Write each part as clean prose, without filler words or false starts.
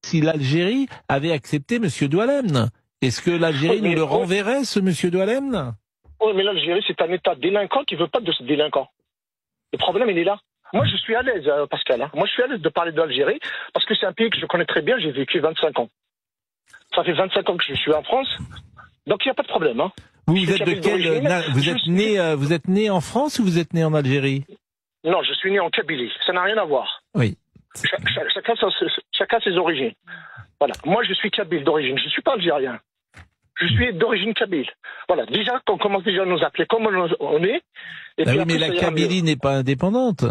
si l'Algérie avait accepté M. Doualem. Est-ce que l'Algérie nous le renverrait, ce M. Doualem? Oui, mais l'Algérie, c'est un État délinquant qui ne veut pas de ce délinquant. Le problème, il est là. Moi, je suis à l'aise, Pascal. Hein. Moi, je suis à l'aise de parler de l'Algérie parce que c'est un pays que je connais très bien. J'ai vécu 25 ans. Ça fait 25 ans que je suis en France. Donc, il n'y a pas de problème. Hein. Vous êtes de quel... Vous êtes né en France ou vous êtes né en Algérie? Non, je suis né en Kabylie. Ça n'a rien à voir. Oui. Chacun ses origines. Voilà. Moi, je suis kabyle d'origine. Je ne suis pas algérien. Je suis d'origine kabyle. Voilà. Déjà, qu'on commence déjà à nous appeler comme on est. Et oui, mais la Kabylie n'est pas indépendante.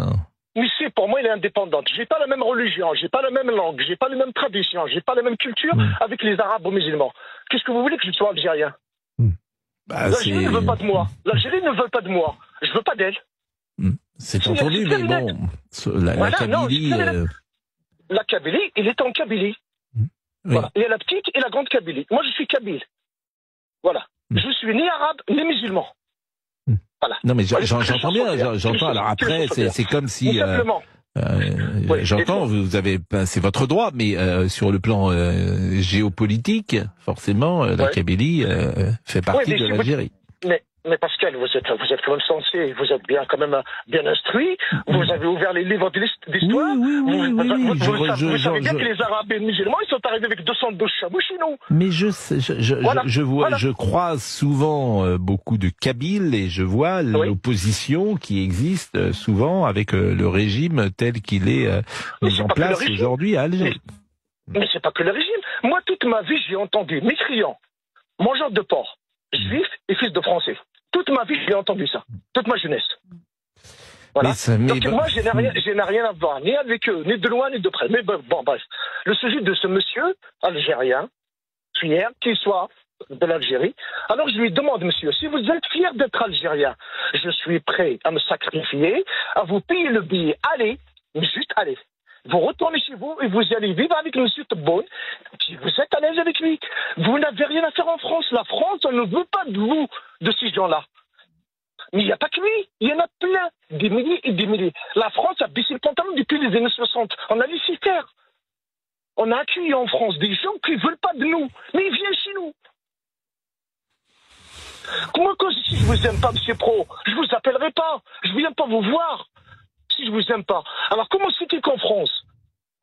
Mais si, pour moi, elle est indépendante. J'ai pas la même religion, j'ai pas la même langue, j'ai pas les mêmes traditions, j'ai pas la même culture avec les Arabes ou musulmans. Qu'est-ce que vous voulez que je sois algérien? L'Algérie ne veut pas de moi. L'Algérie ne veut pas de moi. Je veux pas d'elle. C'est entendu, mais bon, la Kabylie... La Kabylie, il est en Kabylie. Oui. Voilà. Il y a la petite et la grande Kabylie. Moi, je suis kabyle. Voilà. Je suis ni arabe, ni musulman. Voilà. Non, mais j'entends bien, j'entends. Alors après, c'est comme si... j'entends, vous avez... c'est votre droit, mais sur le plan géopolitique, forcément, la Kabylie fait partie de l'Algérie. Mais Pascal, vous êtes quand même sensé, vous êtes quand même bien instruit, vous avez ouvert les livres d'histoire. Oui. Vous savez bien que les Arabes et les musulmans, ils sont arrivés avec 212 chameaux chez nous. Mais je croise souvent beaucoup de Kabyles et je vois l'opposition qui existe souvent avec le régime tel qu'il est mis en place aujourd'hui à Alger. Mais c'est pas que le régime. Moi, toute ma vie, j'ai entendu mécréants, mangeurs de porc, juifs et fils de Français. Toute ma vie, j'ai entendu ça. Toute ma jeunesse. Voilà. Donc moi, je n'ai rien à voir, ni avec eux, ni de loin, ni de près. Mais bon, bref. Le sujet de ce monsieur algérien, fier, qu'il soit de l'Algérie, alors je lui demande, monsieur, si vous êtes fier d'être algérien, je suis prêt à me sacrifier, à vous payer le billet. Allez, mais juste allez. Vous retournez chez vous et vous allez vivre avec M. Tebboune. Si vous êtes à l'aise avec lui, vous n'avez rien à faire en France. La France, on ne veut pas de vous, de ces gens-là. Mais il n'y a pas que lui. Il y en a plein. Des milliers et des milliers. La France a baissé le pantalon depuis les années 60. On a laissé faire. On a accueilli en France des gens qui ne veulent pas de nous. Mais ils viennent chez nous. Moi, si je vous aime pas, M. Pro, je vous appellerai pas. Je ne viens pas vous voir. Si je vous aime pas. Alors comment se fait-il qu'en France,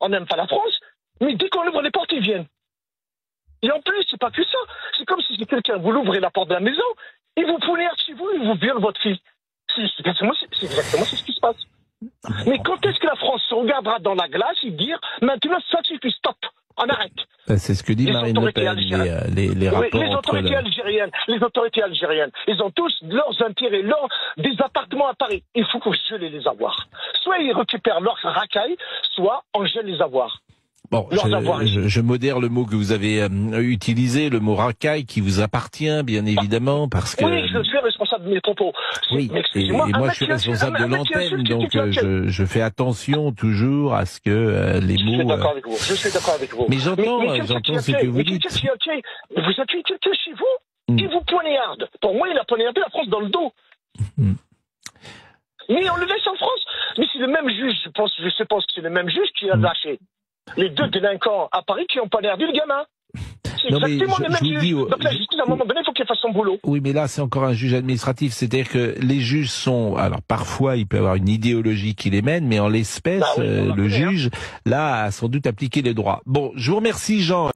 on n'aime pas la France, mais dès qu'on ouvre les portes, ils viennent. Et en plus, c'est pas que ça. C'est comme si quelqu'un, vous l'ouvrez la porte de la maison, il vous poignarde chez vous, il vous viole votre fille. C'est exactement ce qui se passe. Mais quand est-ce que la France se regardera dans la glace et dire, maintenant ça suffit, stop, on arrête. C'est ce que dit Marine Le Pen, les rapports les autorités algériennes, ils ont tous leurs intérêts, des appartements à Paris. Il faut qu'on gèle les avoirs. Soit ils récupèrent leurs racailles, soit on gèle les avoirs. Bon, je modère le mot que vous avez utilisé, le mot racaille, qui vous appartient, bien évidemment, parce que... Oui, je suis responsable de mes propos. Oui, et moi je suis responsable de l'antenne, donc je fais attention toujours à ce que les mots... Je suis d'accord avec vous. Mais j'entends ce que vous dites. Vous accueillez quelqu'un chez vous, qui vous poignarde. Pour moi, il a poignardé la France dans le dos. Mais on le laisse en France. Mais c'est le même juge, je suppose que c'est le même juge qui a lâché les deux délinquants à Paris qui ont poignardé le gamin. C'est exactement le même juge. Donc la justice, à un moment donné, il faut qu'elle fasse son boulot. Oui, mais là, c'est encore un juge administratif. C'est-à-dire que les juges sont... Alors, parfois, il peut y avoir une idéologie qui les mène, mais en l'espèce, le juge, là, a sans doute appliqué les droits. Bon, je vous remercie, Jean.